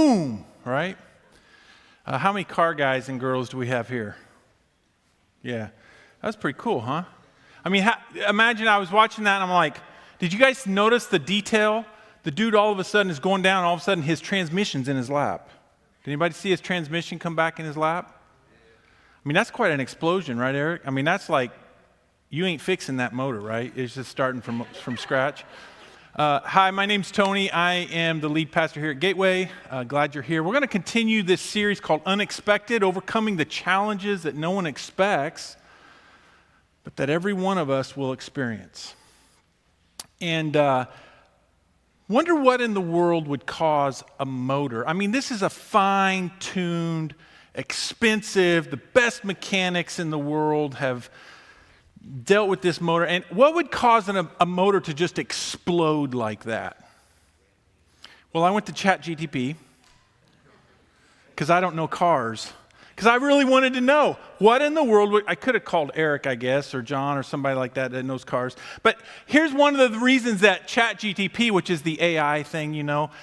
boom, right? How many car guys and girls do we have here? Yeah, that's pretty cool, huh? I mean, imagine I was watching that and I'm like, did you guys notice the detail? The dude all of a sudden is going down, all of a sudden his transmission's in his lap. Did anybody see his transmission come back in his lap? I mean, that's quite an explosion, right, Eric? I mean, that's like, you ain't fixing that motor, right? It's just starting from scratch. Hi, my name's Tony. I am the lead pastor here at Gateway. Glad you're here. We're going to continue this series called Unexpected, overcoming the challenges that no one expects, but that every one of us will experience. And wonder what in the world would cause a motor. I mean, this is a fine-tuned, expensive, the best mechanics in the world have dealt with this motor. And what would cause a motor to just explode like that? Well, I went to ChatGPT because I don't know cars. Because I really wanted to know what in the world I could have called Eric, I guess, or John, or somebody like that knows cars. But here's one of the reasons that ChatGPT, which is the AI thing,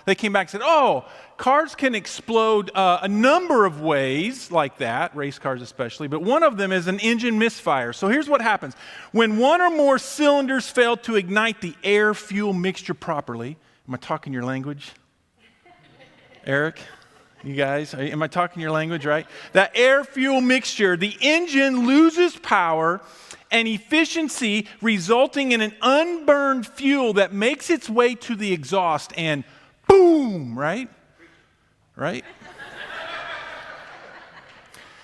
they came back and said, oh, cars can explode a number of ways like that, race cars especially, but one of them is an engine misfire. So here's what happens. When one or more cylinders fail to ignite the air-fuel mixture properly, am I talking your language, Eric? You guys, am I talking your language, right? That air-fuel mixture, the engine loses power and efficiency, resulting in an unburned fuel that makes its way to the exhaust and boom, right? Right?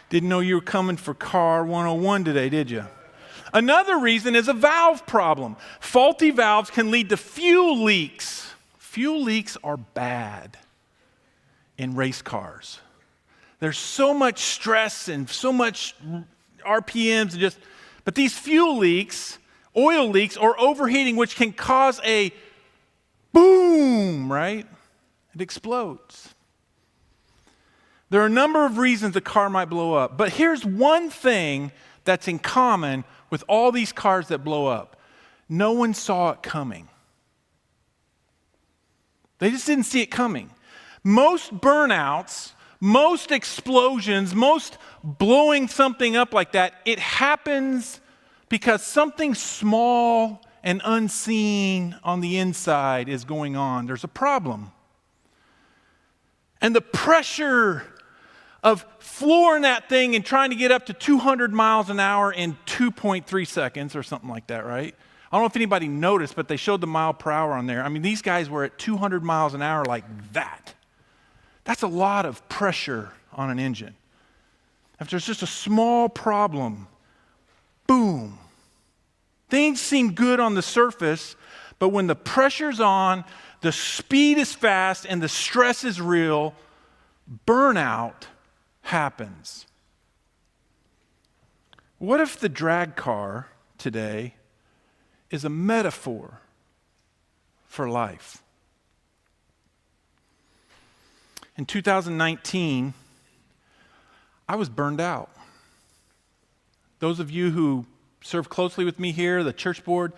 Didn't know you were coming for Car 101 today, did you? Another reason is a valve problem. Faulty valves can lead to fuel leaks. Fuel leaks are bad in race cars. There's so much stress and so much RPMs and but these fuel leaks, oil leaks, or overheating, which can cause a boom, right? It explodes. There are a number of reasons the car might blow up, but here's one thing that's in common with all these cars that blow up. No one saw it coming. They just didn't see it coming. Most burnouts, most explosions, most blowing something up like that, it happens because something small and unseen on the inside is going on. There's a problem. And the pressure of flooring that thing and trying to get up to 200 miles an hour in 2.3 seconds or something like that, right? I don't know if anybody noticed, but they showed the mile per hour on there. I mean, these guys were at 200 miles an hour like that. That's a lot of pressure on an engine. If there's just a small problem, boom. Things seem good on the surface, but when the pressure's on, the speed is fast, and the stress is real, burnout happens. What if the drag car today is a metaphor for life? In 2019, I was burned out. Those of you who serve closely with me here, the church board,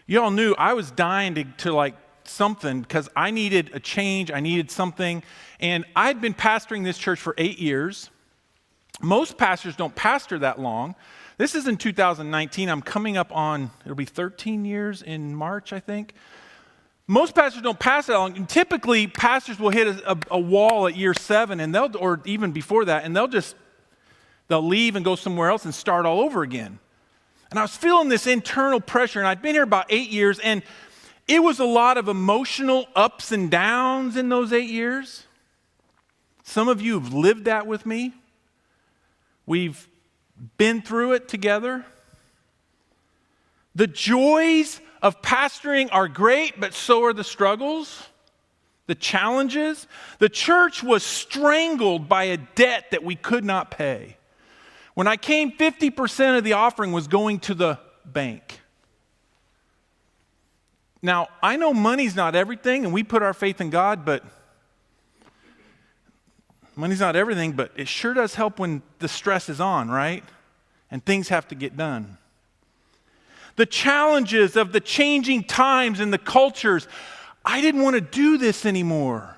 you all knew I was dying to like something because I needed a change, I needed something. And I'd been pastoring this church for 8 years. Most pastors don't pastor that long. This is in 2019. I'm coming up on, it'll be 13 years in March, I think. Most pastors don't pastor that long. And typically, pastors will hit a wall at year 7, and or even before that, and they'll leave and go somewhere else and start all over again. And I was feeling this internal pressure, and I'd been here about 8 years, and it was a lot of emotional ups and downs in those 8 years. Some of you have lived that with me. We've been through it together. The joys of pastoring are great, but so are the struggles, the challenges. The church was strangled by a debt that we could not pay. When I came, 50% of the offering was going to the bank. Now, I know money's not everything, and we put our faith in God, but money's not everything, but it sure does help when the stress is on, right? And things have to get done. The challenges of the changing times and the cultures. I didn't want to do this anymore.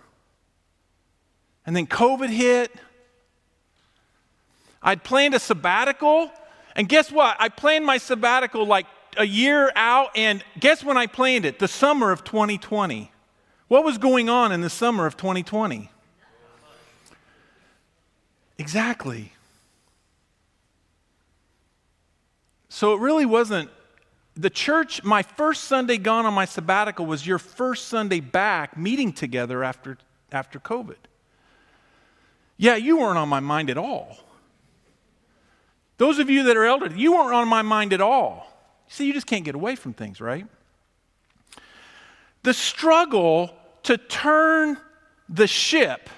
And then COVID hit. I'd planned a sabbatical. And guess what? I planned my sabbatical like a year out. And guess when I planned it? The summer of 2020. What was going on in the summer of 2020? Exactly. So it really wasn't. The church, my first Sunday gone on my sabbatical was your first Sunday back meeting together after COVID. Yeah, you weren't on my mind at all. Those of you that are elderly, you weren't on my mind at all. See, you just can't get away from things, right? The struggle to turn the ship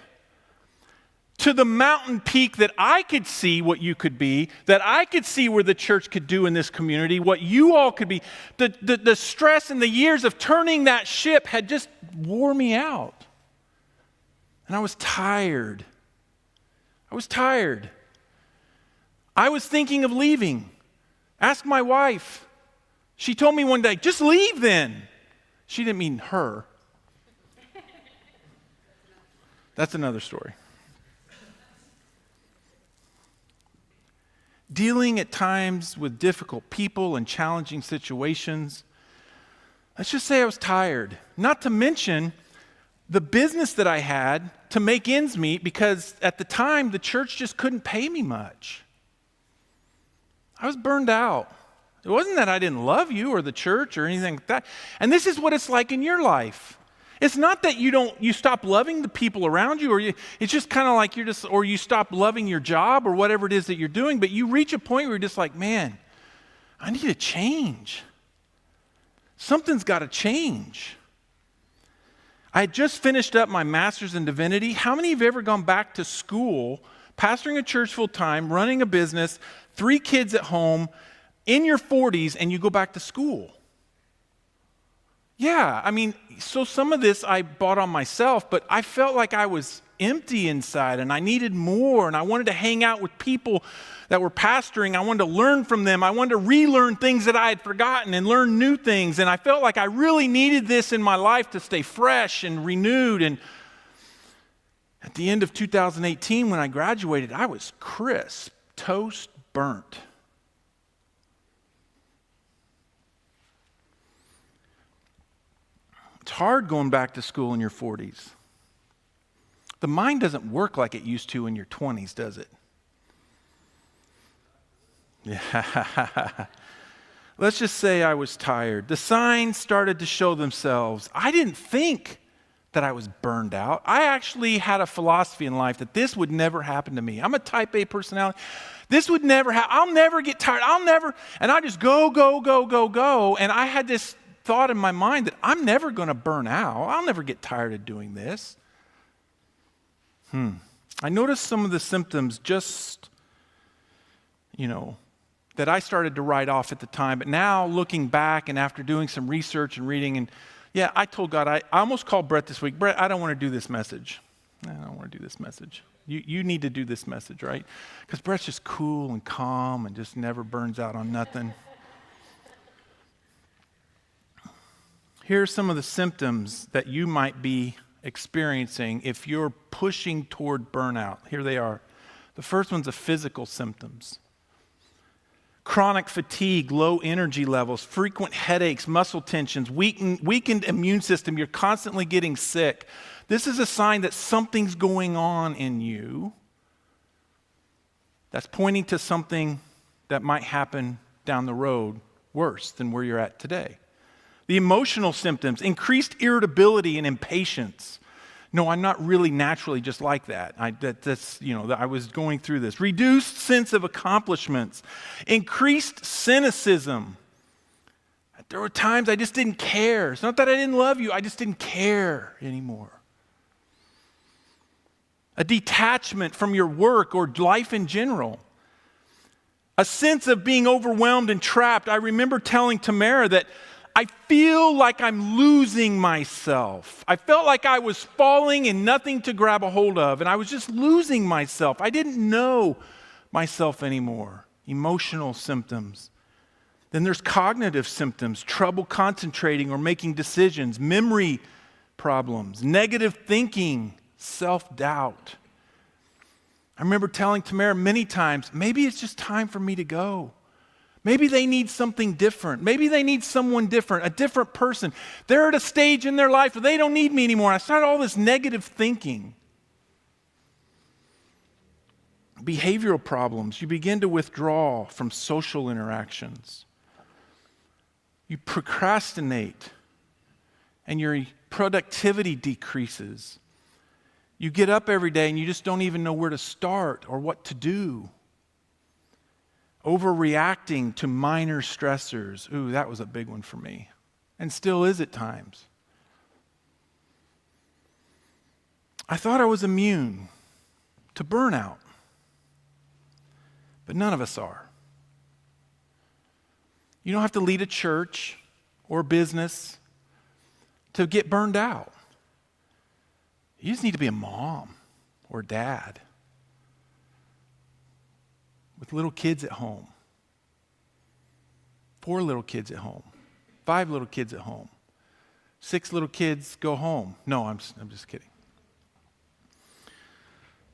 to the mountain peak that I could see what you could be, that I could see where the church could do in this community, what you all could be. The stress and the years of turning that ship had just wore me out. And I was tired. I was thinking of leaving. Ask my wife. She told me one day, just leave then. She didn't mean her. That's another story. Dealing at times with difficult people and challenging situations. Let's just say I was tired. Not to mention the business that I had to make ends meet, because at the time the church just couldn't pay me much. I was burned out. It wasn't that I didn't love you or the church or anything like that. And this is what it's like in your life. It's not that you stop loving the people around you, it's just kind of like or you stop loving your job or whatever it is that you're doing, but you reach a point where you're just like, man, I need to change. Something's got to change. I had just finished up my master's in divinity. How many of you have ever gone back to school, pastoring a church full time, running a business, 3 kids at home, in your 40s, and you go back to school? Yeah, I mean, so some of this I bought on myself, but I felt like I was empty inside and I needed more, and I wanted to hang out with people that were pastoring. I wanted to learn from them. I wanted to relearn things that I had forgotten and learn new things, and I felt like I really needed this in my life to stay fresh and renewed. And at the end of 2018, when I graduated, I was crisp, toast, burnt. It's hard going back to school in your 40s. The mind doesn't work like it used to in your 20s, does it? Yeah. Let's just say I was tired. The signs started to show themselves. I didn't think that I was burned out. I actually had a philosophy in life that this would never happen to me. I'm a type A personality. This would never happen. I'll never get tired. And I just go. And I had this thought in my mind that I'm never going to burn out. I'll never get tired of doing this. I noticed some of the symptoms just, that I started to write off at the time. But now looking back and after doing some research and reading, and I told God, I almost called Brett this week. Brett, I don't want to do this message. I don't want to do this message. You need to do this message, right? Because Brett's just cool and calm and just never burns out on nothing. Here are some of the symptoms that you might be experiencing if you're pushing toward burnout. Here they are. The first one's the physical symptoms. Chronic fatigue, low energy levels, frequent headaches, muscle tensions, weakened immune system. You're constantly getting sick. This is a sign that something's going on in you that's pointing to something that might happen down the road worse than where you're at today. The emotional symptoms, increased irritability and impatience. No, I'm not really naturally just like that. I was going through this. Reduced sense of accomplishments, increased cynicism. There were times I just didn't care. It's not that I didn't love you, I just didn't care anymore. A detachment from your work or life in general. A sense of being overwhelmed and trapped. I remember telling Tamara that I feel like I'm losing myself. I felt like I was falling and nothing to grab a hold of, and I was just losing myself. I didn't know myself anymore. Emotional symptoms. Then there's cognitive symptoms, trouble concentrating or making decisions, memory problems, negative thinking, self-doubt. I remember telling Tamara many times, maybe it's just time for me to go. Maybe they need something different. Maybe they need someone different, a different person. They're at a stage in their life where they don't need me anymore. I started all this negative thinking. Behavioral problems. You begin to withdraw from social interactions. You procrastinate, and your productivity decreases. You get up every day and you just don't even know where to start or what to do. Overreacting to minor stressors. Ooh, that was a big one for me, and still is at times. I thought I was immune to burnout, but none of us are. You don't have to lead a church or business to get burned out. You just need to be a mom or dad with little kids at home, 4 little kids at home, 5 little kids at home, 6 little kids go home. No, I'm just kidding.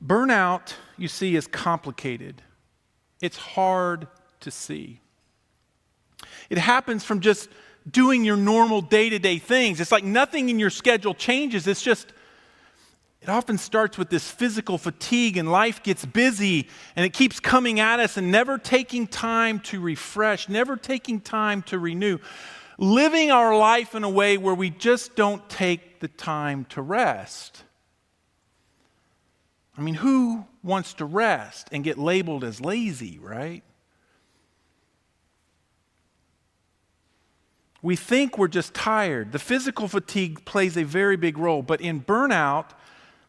Burnout, you see, is complicated. It's hard to see. It happens from just doing your normal day-to-day things. It's like nothing in your schedule changes. It often starts with this physical fatigue, and life gets busy and it keeps coming at us, and never taking time to refresh, never taking time to renew. Living our life in a way where we just don't take the time to rest. I mean, who wants to rest and get labeled as lazy, right? We think we're just tired. The physical fatigue plays a very big role, but in burnout,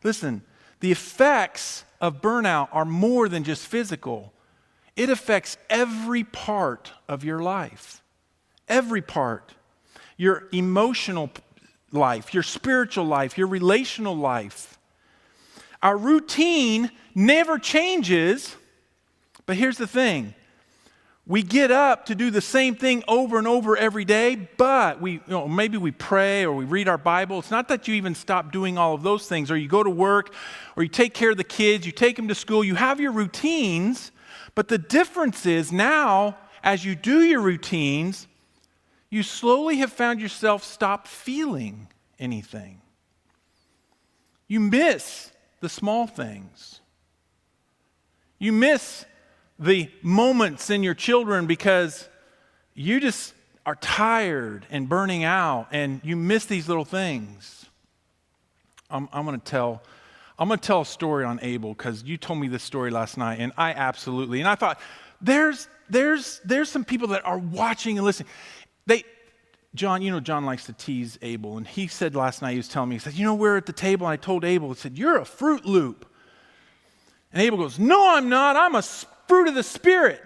listen, the effects of burnout are more than just physical. It affects every part of your life. Every part. Your emotional life, your spiritual life, your relational life. Our routine never changes, but here's the thing. We get up to do the same thing over and over every day, but maybe we pray or we read our Bible. It's not that you even stop doing all of those things, or you go to work, or you take care of the kids, you take them to school. You have your routines, but the difference is now, as you do your routines, you slowly have found yourself stop feeling anything. You miss the small things. You miss the moments in your children because you just are tired and burning out, and you miss these little things. I'm going to tell a story on Abel, because you told me this story last night, and I thought there's some people that are watching and listening. John likes to tease Abel, and he said last night, he was telling me, he said, we're at the table, and I told Abel, he said, you're a Fruit Loop. And Abel goes, no, I'm not. I'm a fruit of the Spirit.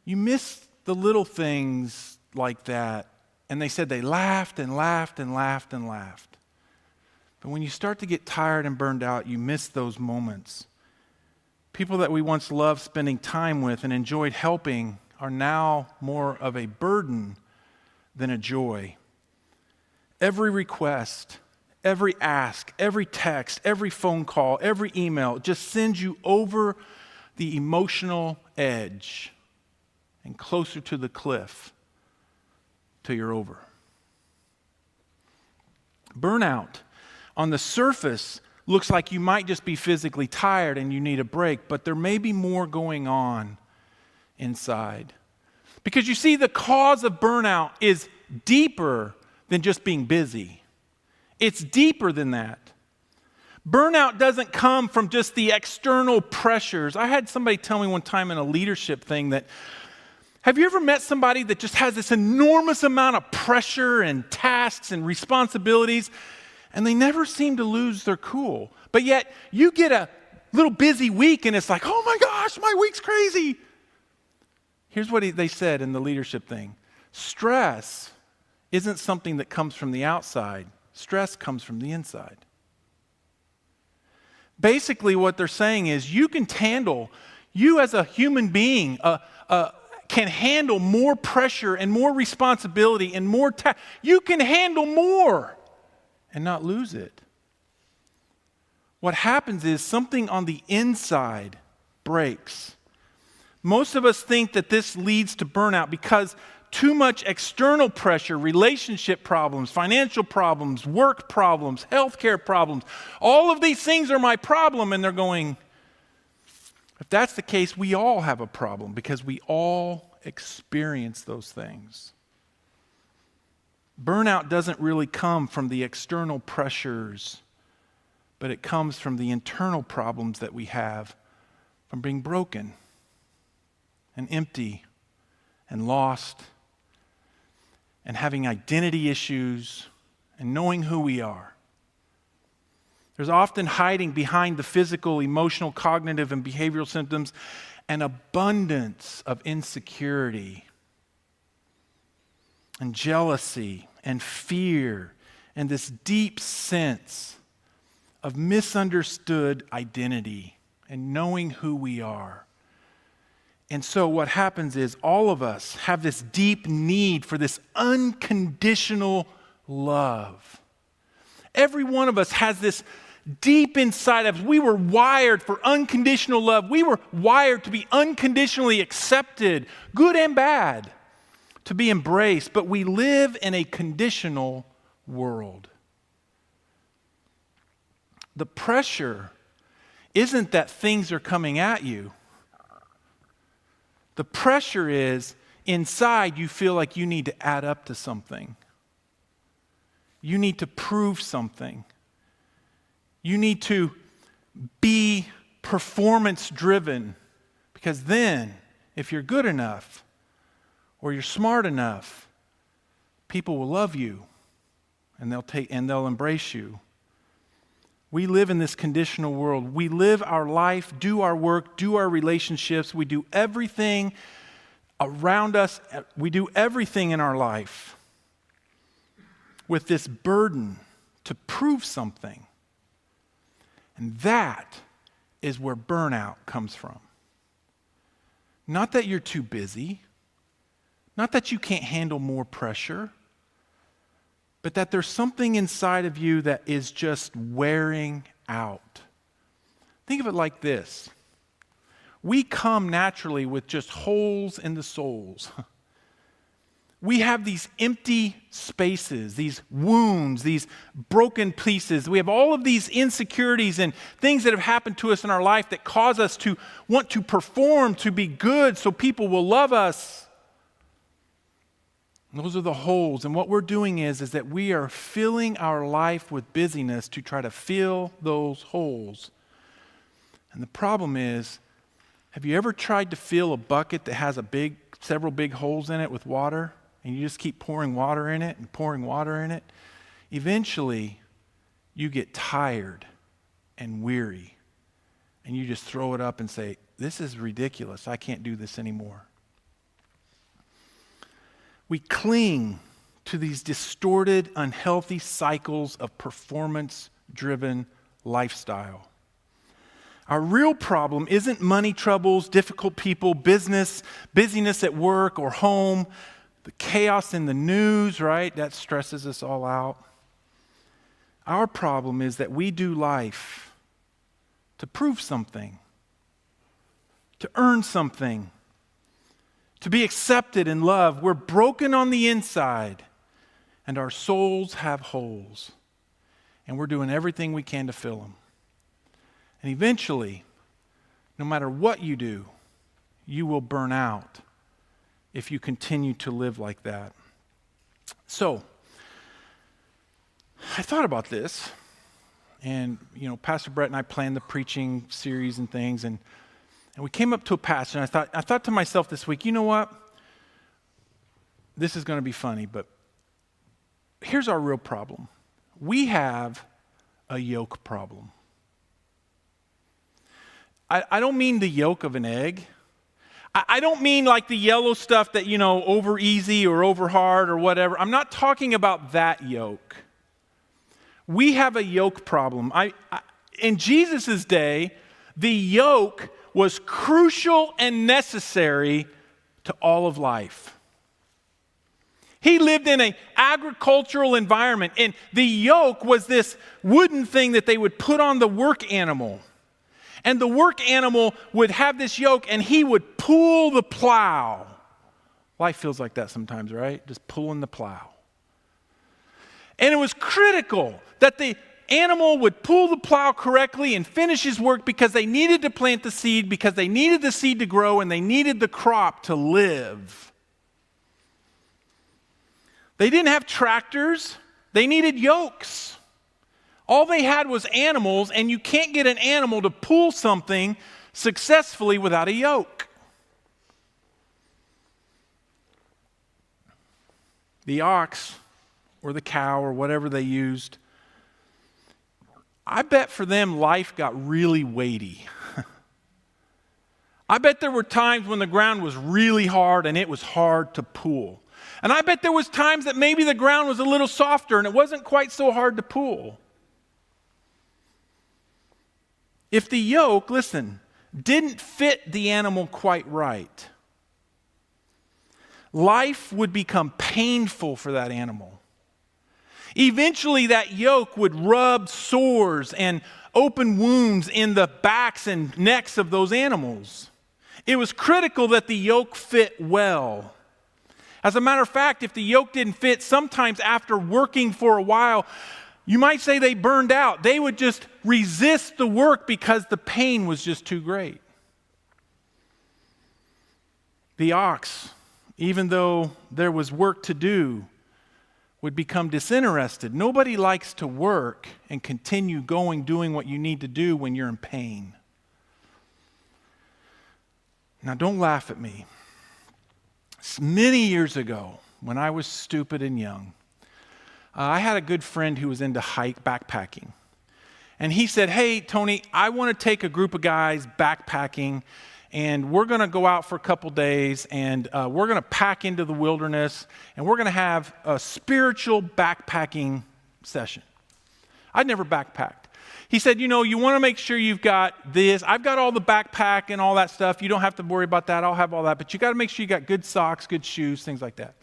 You miss the little things like that. And they said they laughed and laughed and laughed and laughed. But when you start to get tired and burned out, you miss those moments. People that we once loved spending time with and enjoyed helping are now more of a burden than a joy. Every request, every ask, every text, every phone call, every email just sends you over the emotional edge and closer to the cliff till you're over. Burnout, on the surface, looks like you might just be physically tired and you need a break, but there may be more going on inside. Because you see, the cause of burnout is deeper than just being busy. It's deeper than that. Burnout doesn't come from just the external pressures. I had somebody tell me one time in a leadership thing that, have you ever met somebody that just has this enormous amount of pressure and tasks and responsibilities, and they never seem to lose their cool? But yet, you get a little busy week, and it's like, oh my gosh, my week's crazy. Here's what they said in the leadership thing. Stress isn't something that comes from the outside. Stress comes from the inside. Basically, what they're saying is you as a human being, can handle more pressure and more responsibility and more you can handle more. and not lose it. What happens is something on the inside breaks. Most of us think that this leads to burnout because too much external pressure, relationship problems, financial problems, work problems, healthcare problems, all of these things are my problem. And they're going, if that's the case, we all have a problem because we all experience those things. Burnout doesn't really come from the external pressures, but it comes from the internal problems that we have from being broken and empty and lost and having identity issues and knowing who we are. There's often hiding behind the physical, emotional, cognitive, and behavioral symptoms an abundance of insecurity and jealousy and fear and this deep sense of misunderstood identity and knowing who we are. And so what happens is all of us have this deep need for this unconditional love. Every one of us has this deep inside of us. We were wired for unconditional love. We were wired to be unconditionally accepted, good and bad, to be embraced. But we live in a conditional world. The pressure isn't that things are coming at you. The pressure is inside you feel like you need to add up to something. You need to prove something. You need to be performance driven because then if you're good enough or you're smart enough, people will love you and they'll embrace you. We live in this conditional world. We live our life, do our work, do our relationships. We do everything around us. We do everything in our life with this burden to prove something. And that is where burnout comes from. Not that you're too busy, not that you can't handle more pressure, but that there's something inside of you that is just wearing out. Think of it like this. We come naturally with just holes in the souls. We have these empty spaces, these wounds, these broken pieces. We have all of these insecurities and things that have happened to us in our life that cause us to want to perform, to be good so people will love us. And those are the holes. And what we're doing is that we are filling our life with busyness to try to fill those holes. And the problem is, have you ever tried to fill a bucket that has several big holes in it with water? And you just keep pouring water in it and pouring water in it? Eventually, you get tired and weary. And you just throw it up and say, this is ridiculous. I can't do this anymore. We cling to these distorted, unhealthy cycles of performance-driven lifestyle. Our real problem isn't money troubles, difficult people, busyness at work or home, the chaos in the news, right? That stresses us all out. Our problem is that we do life to prove something, to earn something, to be accepted and loved. We're broken on the inside, and our souls have holes, and we're doing everything we can to fill them. And eventually, no matter what you do, you will burn out if you continue to live like that. So, I thought about this, and Pastor Brett and I planned the preaching series and things, and we came up to a passage, and I thought to myself this week, you know what? This is going to be funny, but here's our real problem. We have a yoke problem. I don't mean the yolk of an egg. I don't mean like the yellow stuff that, over easy or over hard or whatever. I'm not talking about that yoke. We have a yoke problem. In Jesus' day, the yoke was crucial and necessary to all of life. He lived in an agricultural environment, and the yoke was this wooden thing that they would put on the work animal. And the work animal would have this yoke, and he would pull the plow. Life feels like that sometimes, right? Just pulling the plow. And it was critical that the animal would pull the plow correctly and finish his work because they needed to plant the seed, because they needed the seed to grow, and they needed the crop to live. They didn't have tractors. They needed yokes. All they had was animals, and you can't get an animal to pull something successfully without a yoke. The ox or the cow or whatever they used, I bet for them life got really weighty. I bet there were times when the ground was really hard and it was hard to pull. And I bet there was times that maybe the ground was a little softer and it wasn't quite so hard to pull. If the yoke, listen, didn't fit the animal quite right, life would become painful for that animal. Eventually, that yoke would rub sores and open wounds in the backs and necks of those animals. It was critical that the yoke fit well. As a matter of fact, if the yoke didn't fit, sometimes after working for a while, you might say they burned out. They would just resist the work because the pain was just too great. The ox, even though there was work to do, would become disinterested. Nobody likes to work and continue doing what you need to do when you're in pain. Now, don't laugh at me. Many years ago, when I was stupid and young, I had a good friend who was into backpacking. And he said, "Hey, Tony, I want to take a group of guys backpacking, and we're going to go out for a couple days, and we're going to pack into the wilderness, and we're going to have a spiritual backpacking session." I'd never backpacked. He said, you want to make sure you've got this. I've got all the backpack and all that stuff. You don't have to worry about that. I'll have all that. But you got to make sure you got good socks, good shoes, things like that.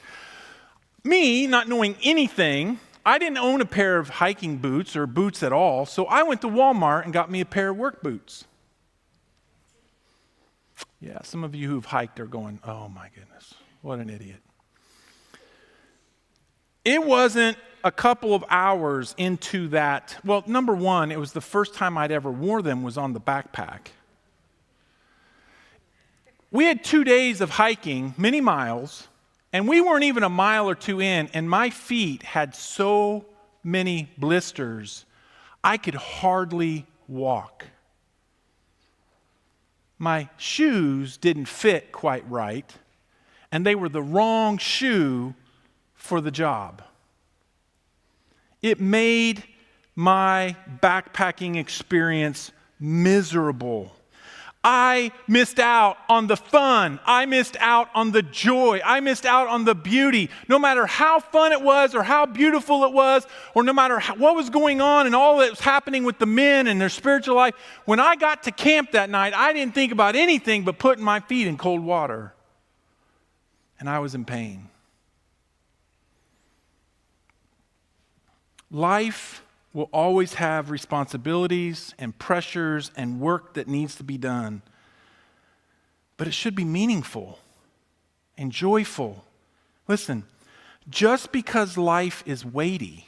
Me, not knowing anything, I didn't own a pair of hiking boots or boots at all. So I went to Walmart and got me a pair of work boots. Yeah, some of you who've hiked are going, oh my goodness, what an idiot. It wasn't a couple of hours into that. Well, number one, it was the first time I'd ever wore them was on the backpack. We had 2 days of hiking, many miles, and we weren't even a mile or two in, and my feet had so many blisters, I could hardly walk. My shoes didn't fit quite right, and they were the wrong shoe for the job. It made my backpacking experience miserable. I missed out on the fun. I missed out on the joy. I missed out on the beauty. No matter how fun it was or how beautiful it was, or no matter what was going on and all that was happening with the men and their spiritual life, when I got to camp that night, I didn't think about anything but putting my feet in cold water. And I was in pain. Life will always have responsibilities and pressures and work that needs to be done. But it should be meaningful and joyful. Listen, just because life is weighty,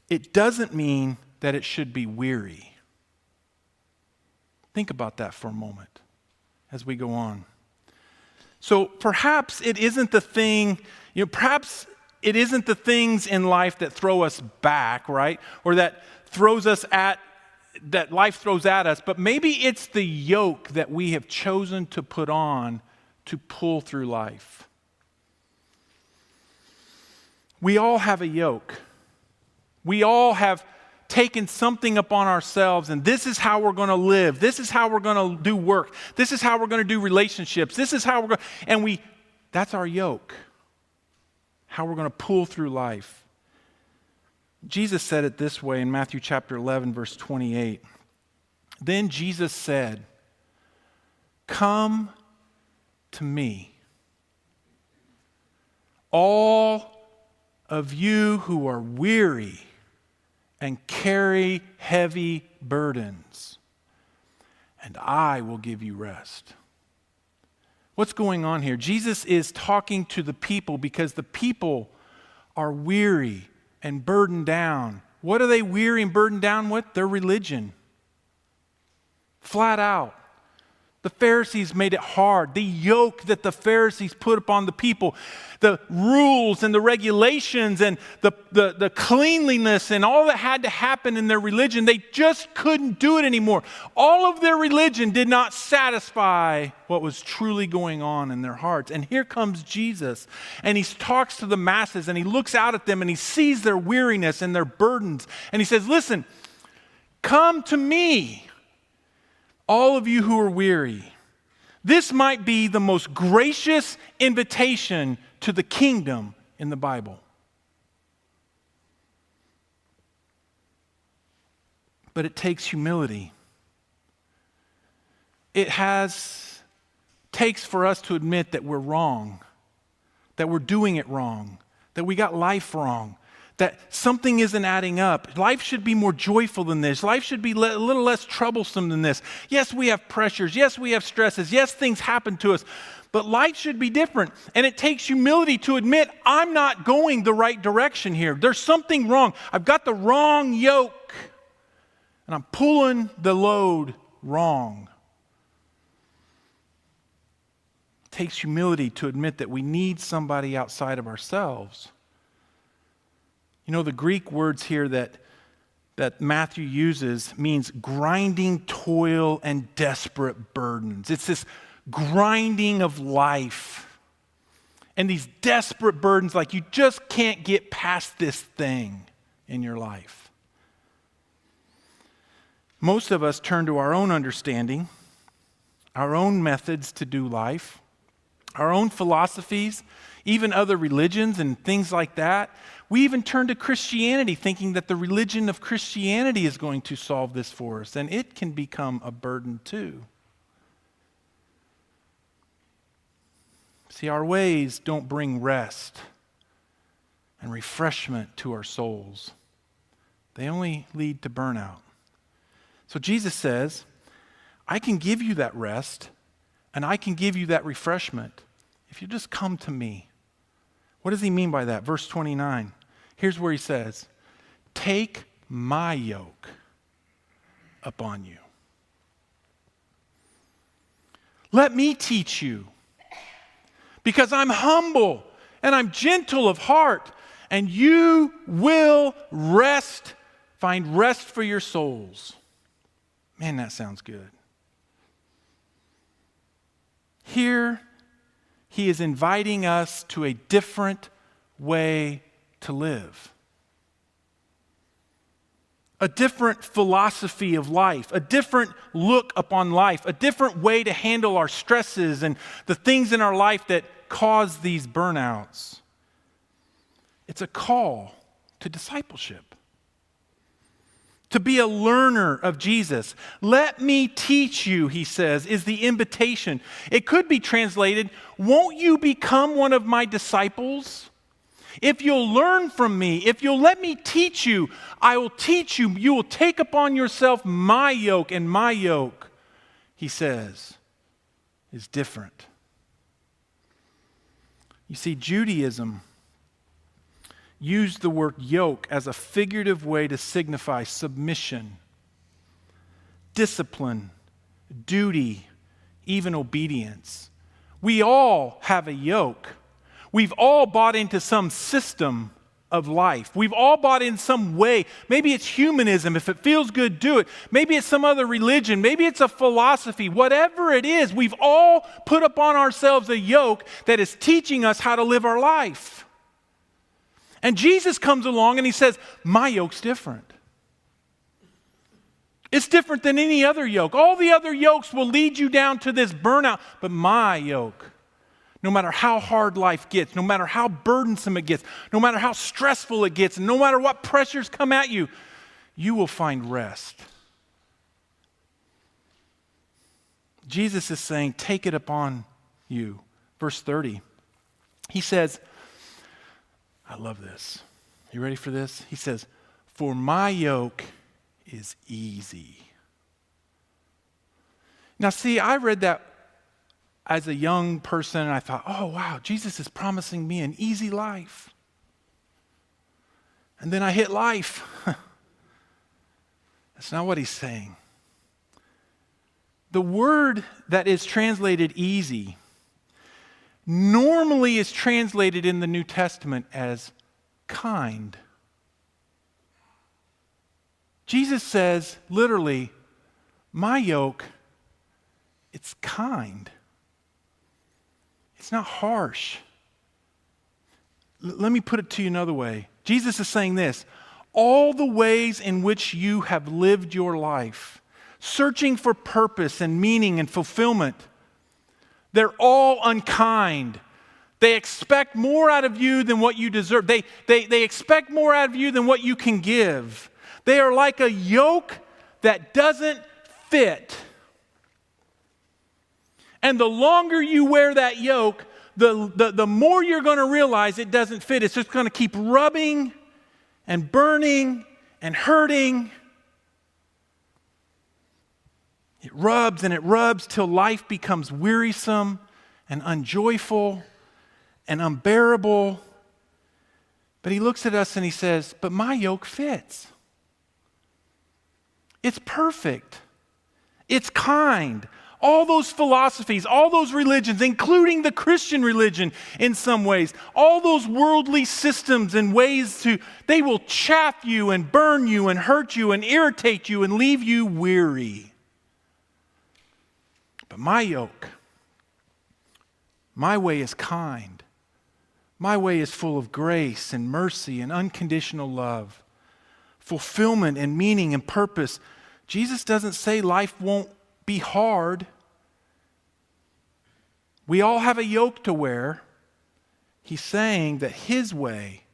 it doesn't mean that it should be weary. Think about that for a moment as we go on. So perhaps it isn't the thing, perhaps it isn't the things in life that throw us back, right? Or that life throws at us, but maybe it's the yoke that we have chosen to put on to pull through life. We all have a yoke. We all have taken something upon ourselves, and this is how we're going to live. This is how we're going to do work. This is how we're going to do relationships. This is how we're going, and that's our yoke. How we're going to pull through life. Jesus said it this way in Matthew chapter 11, verse 28. Then Jesus said, "Come to me, all of you who are weary and carry heavy burdens, and I will give you rest. What's going on here? Jesus is talking to the people because the people are weary and burdened down. What are they weary and burdened down with? Their religion. Flat out. The Pharisees made it hard. The yoke that the Pharisees put upon the people, the rules and the regulations and the cleanliness and all that had to happen in their religion, they just couldn't do it anymore. All of their religion did not satisfy what was truly going on in their hearts. And here comes Jesus, and he talks to the masses, and he looks out at them, and he sees their weariness and their burdens, and he says, listen, come to me, all of you who are weary. This might be the most gracious invitation to the kingdom in the Bible. But it takes humility. It takes for us to admit that we're wrong, that we're doing it wrong, that we got life wrong, that something isn't adding up. Life should be more joyful than this. Life should be a little less troublesome than this. Yes, we have pressures. Yes, we have stresses. Yes, things happen to us. But life should be different. And it takes humility to admit, I'm not going the right direction here. There's something wrong. I've got the wrong yoke. And I'm pulling the load wrong. It takes humility to admit that we need somebody outside of ourselves. You know, the Greek words here that Matthew uses means grinding toil and desperate burdens. It's this grinding of life and these desperate burdens, like you just can't get past this thing in your life. Most of us turn to our own understanding, our own methods to do life, our own philosophies, even other religions and things like that. We even turn to Christianity thinking that the religion of Christianity is going to solve this for us, and it can become a burden too. See, our ways don't bring rest and refreshment to our souls. They only lead to burnout. So Jesus says, I can give you that rest and I can give you that refreshment if you just come to me. What does he mean by that? Verse 29. Here's where he says, take my yoke upon you. Let me teach you, because I'm humble and I'm gentle of heart, and you will find rest for your souls. Man, that sounds good. Here, he is inviting us to a different way to live. A different philosophy of life, a different look upon life, a different way to handle our stresses and the things in our life that cause these burnouts. It's a call to discipleship, to be a learner of Jesus. Let me teach you, he says, is the invitation. It could be translated, won't you become one of my disciples? If you'll learn from me, if you'll let me teach you, I will teach you. You will take upon yourself my yoke, and my yoke, he says, is different. You see, Judaism used the word yoke as a figurative way to signify submission, discipline, duty, even obedience. We all have a yoke. We've all bought into some system of life. We've all bought in some way. Maybe it's humanism. If it feels good, do it. Maybe it's some other religion. Maybe it's a philosophy. Whatever it is, we've all put upon ourselves a yoke that is teaching us how to live our life. And Jesus comes along and he says, my yoke's different. It's different than any other yoke. All the other yokes will lead you down to this burnout, but my yoke, no matter how hard life gets, no matter how burdensome it gets, no matter how stressful it gets, and no matter what pressures come at you, you will find rest. Jesus is saying, take it upon you. Verse 30, he says, I love this. You ready for this? He says, "For my yoke is easy." Now, see, I read that as a young person, and I thought, oh, wow, Jesus is promising me an easy life. And then I hit life. That's not what he's saying. The word that is translated easy normally is translated in the New Testament as kind. Jesus says, literally, my yoke, it's kind. It's not harsh. Let me put it to you another way. Jesus is saying this: all the ways in which you have lived your life, searching for purpose and meaning and fulfillment, they're all unkind. They expect more out of you than what you deserve. They expect more out of you than what you can give. They are like a yoke that doesn't fit. And the longer you wear that yoke, the more you're going to realize it doesn't fit. It's just going to keep rubbing and burning and hurting. It rubs and it rubs till life becomes wearisome and unjoyful and unbearable. But he looks at us and he says, but my yoke fits. It's perfect. It's kind. All those philosophies, all those religions, including the Christian religion in some ways, all those worldly systems and ways they will chafe you and burn you and hurt you and irritate you and leave you weary. But my yoke, my way is kind. My way is full of grace and mercy and unconditional love, fulfillment and meaning and purpose. Jesus doesn't say life won't be hard. We all have a yoke to wear. He's saying that his way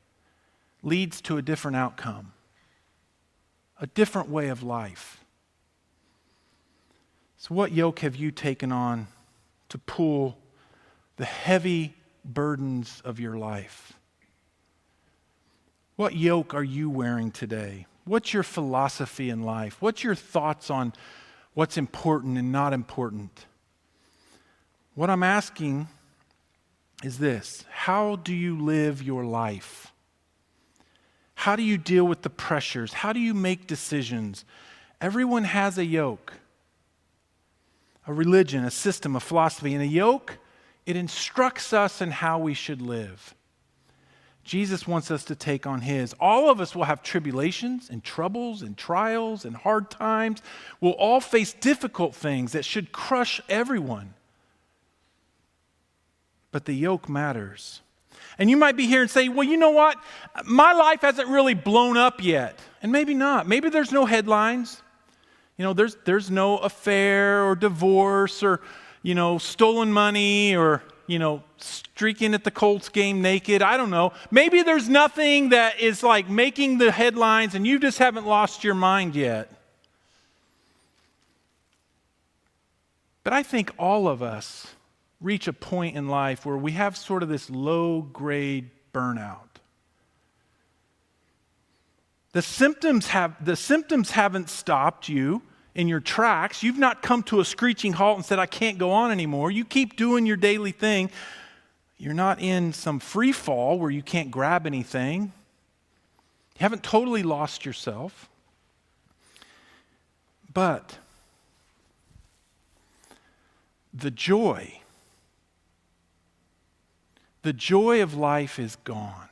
leads to a different outcome, a different way of life. So what yoke have you taken on to pull the heavy burdens of your life? What yoke are you wearing today? What's your philosophy in life? What's your thoughts on what's important and not important? What I'm asking is this: how do you live your life? How do you deal with the pressures? How do you make decisions? Everyone has a yoke, a religion, a system, a philosophy, and a yoke, it instructs us in how we should live. Jesus wants us to take on his. All of us will have tribulations and troubles and trials and hard times. We'll all face difficult things that should crush everyone. But the yoke matters. And you might be here and say, well, you know what? My life hasn't really blown up yet. And maybe not. Maybe there's no headlines. You know, there's no affair or divorce or, stolen money or, streaking at the Colts game naked. I don't know. Maybe there's nothing that is like making the headlines and you just haven't lost your mind yet. But I think all of us reach a point in life where we have sort of this low-grade burnout. The symptoms haven't stopped you in your tracks. You've not come to a screeching halt and said, I can't go on anymore. You keep doing your daily thing. You're not in some free fall where you can't grab anything. You haven't totally lost yourself. But the joy of life is gone.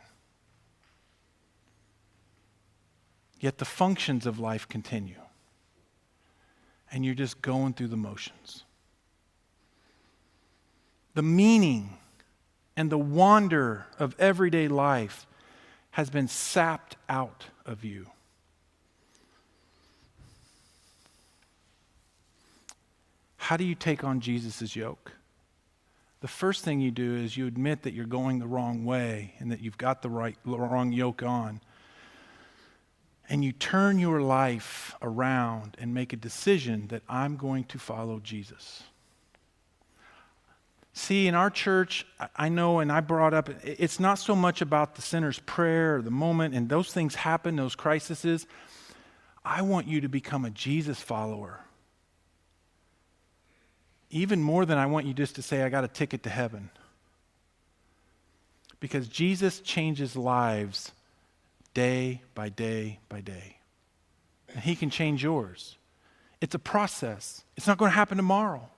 Yet the functions of life continue. And you're just going through the motions. The meaning and the wonder of everyday life has been sapped out of you. How do you take on Jesus' yoke? The first thing you do is you admit that you're going the wrong way and that you've got the wrong yoke on. And you turn your life around and make a decision that I'm going to follow Jesus. See, in our church, I know, and I brought up, it's not so much about the sinner's prayer or the moment, and those things happen, those crises. I want you to become a Jesus follower. Even more than I want you just to say, I got a ticket to heaven. Because Jesus changes lives day by day by day. And he can change yours. It's a process. It's not going to happen tomorrow.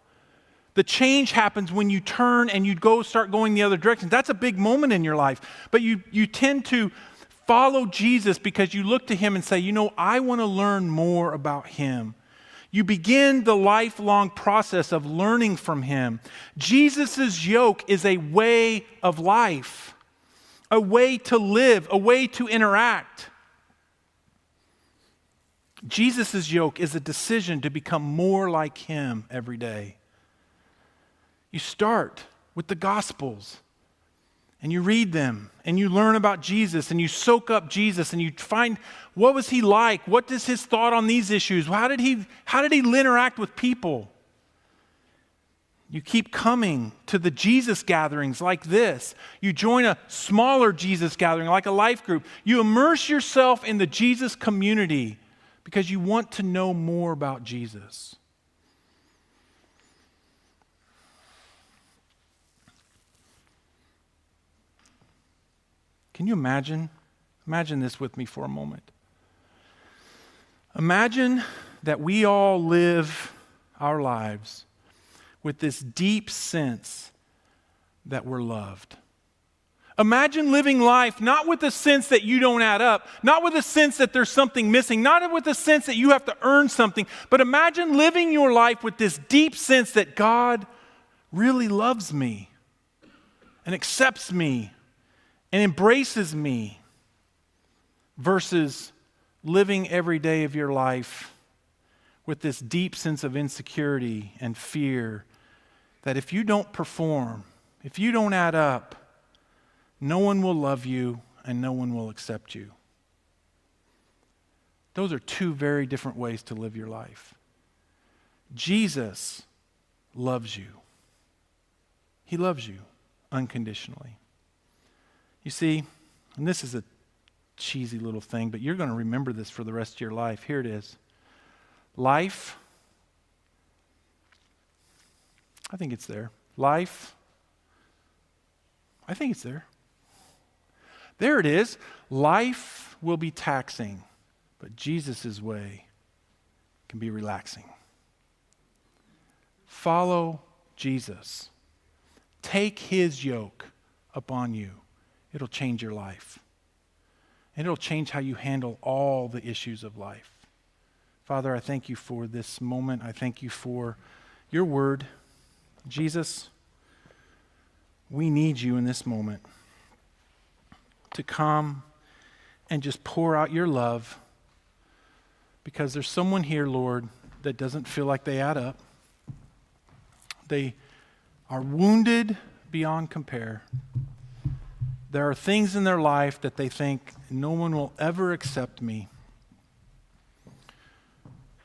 The change happens when you turn and you start going the other direction. That's a big moment in your life. But you tend to follow Jesus because you look to him and say, I want to learn more about him. You begin the lifelong process of learning from him. Jesus' yoke is a way of life, a way to live, a way to interact. Jesus' yoke is a decision to become more like him every day. You start with the Gospels, and you read them, and you learn about Jesus, and you soak up Jesus, and you find, what was he like? What is his thought on these issues? How did he interact with people? You keep coming to the Jesus gatherings like this. You join a smaller Jesus gathering like a life group. You immerse yourself in the Jesus community because you want to know more about Jesus. Can you imagine? Imagine this with me for a moment. Imagine that we all live our lives with this deep sense that we're loved. Imagine living life not with the sense that you don't add up, not with the sense that there's something missing, not with the sense that you have to earn something, but imagine living your life with this deep sense that God really loves me and accepts me and embraces me, versus living every day of your life with this deep sense of insecurity and fear that if you don't perform, if you don't add up, no one will love you and no one will accept you. Those are two very different ways to live your life. Jesus loves you. He loves you unconditionally. You see, and this is a cheesy little thing, but you're going to remember this for the rest of your life. Here it is. Life, I think it's there. Life, I think it's there. There it is. Life will be taxing, but Jesus' way can be relaxing. Follow Jesus. Take his yoke upon you. It'll change your life. And it'll change how you handle all the issues of life. Father, I thank you for this moment. I thank you for your word. Jesus, we need you in this moment to come and just pour out your love, because there's someone here, Lord, that doesn't feel like they add up. They are wounded beyond compare. There are things in their life that they think, no one will ever accept me.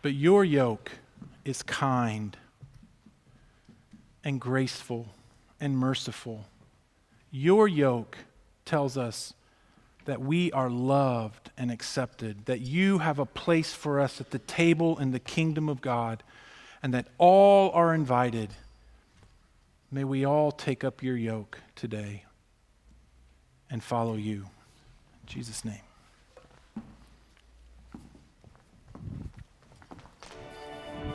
But your yoke is kind and graceful and merciful. Your yoke tells us that we are loved and accepted, that you have a place for us at the table in the kingdom of God, and that all are invited. May we all take up your yoke today and follow you. In Jesus' name.